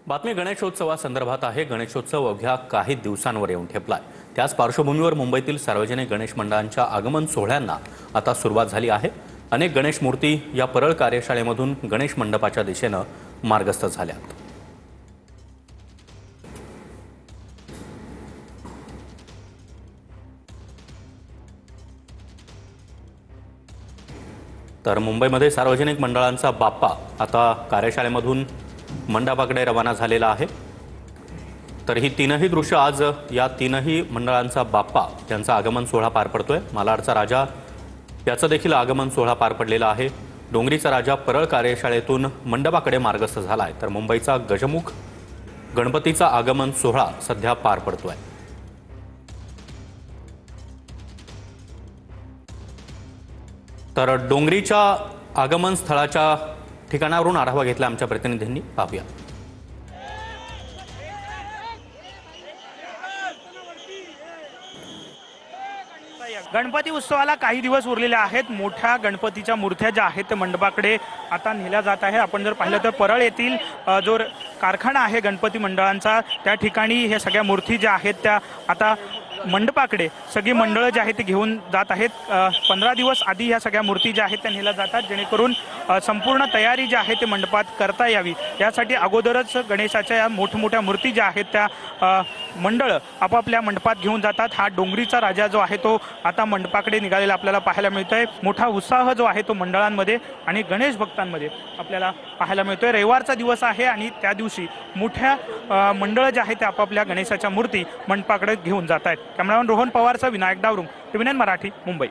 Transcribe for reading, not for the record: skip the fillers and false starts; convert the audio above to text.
बातमी गणेशोत्सवासंदर्भात आहे। गणेशोत्सव अवघ्या काही दिवसांवर येऊन ठेपलाय। त्याच पार्श्वभूमीवर मुंबईतील सार्वजनिक गणेश मंडळांच्या आगमन सोहळ्यांना आता सुरुवात झाली आहे। अनेक गणेश मूर्ती या परळ कार्यशाळेमधून गणेश मंडपाच्या दिशेने मार्गस्थ झाल्यात। तर मुंबईमध्ये सार्वजनिक मंडळांचा बाप्पा आता कार्यशाळेमधून मंडपाकडे रवाना झालेला आहे। तर ही तीनही दृश्य आज या तीनही मंडळांचा बाप्पा यांचा आगमन सोहळा पार पडतोय। मालाडचा राजा याचं देखील आगमन सोहळा पार पडलेला आहे। डोंगरीचा राजा परळ कार्यशाळेतून मंडपाकडे मार्गस्थ झालाय। तर मुंबईचा गजमुख गणपतीचा आगमन सोहळा सध्या पार पडतोय। तर डोंगरीच्या आगमन स्थळाच्या ठिकाणावरून आढावा घेतला आमच्या प्रतिनिधींनी। पाहूया। गणपती उत्सवाला काही दिवस उरलेले आहेत। मोठ्या गणपतीच्या मूर्त्या ज्या आहेत त्या मंडपाकडे आता नेल्या जात आहे। आपण जर पाहिलं तर परळ येथील जो कारखाना आहे गणपती मंडळांचा, त्या ठिकाणी हे सगळ्या मूर्ती ज्या आहेत त्या आता मंडपाकडे सगळी मंडळं जे आहेत ते घेऊन जात आहेत। 15 दिवस आधी ह्या सगळ्या मूर्ती ज्या आहेत त्या नेल्या जातात, जेणेकरून संपूर्ण तयारी जी आहे ते मंडपात करता यावी यासाठी अगोदरच गणेशाच्या या मोठमोठ्या मूर्ती ज्या आहेत त्या मंडळ आपापल्या मंडपात घेऊन जातात। हा डोंगरीचा राजा जो आहे तो आता मंडपाकडे निघालेला आपल्याला पाहायला मिळतोय। मोठा उत्साह जो आहे तो मंडळांमध्ये आणि गणेश भक्तांमध्ये आपल्याला पाहायला मिळतोय। रविवारचा दिवस आहे आणि त्या दिवशी मोठ्या मंडळ जे आहेत ते आपापल्या गणेशाच्या मूर्ती मंडपाकडे घेऊन जात आहेत। कॅमेरामॅन रोहन पवारसह विनायक डावरुंग, TVN मराठी, मुंबई।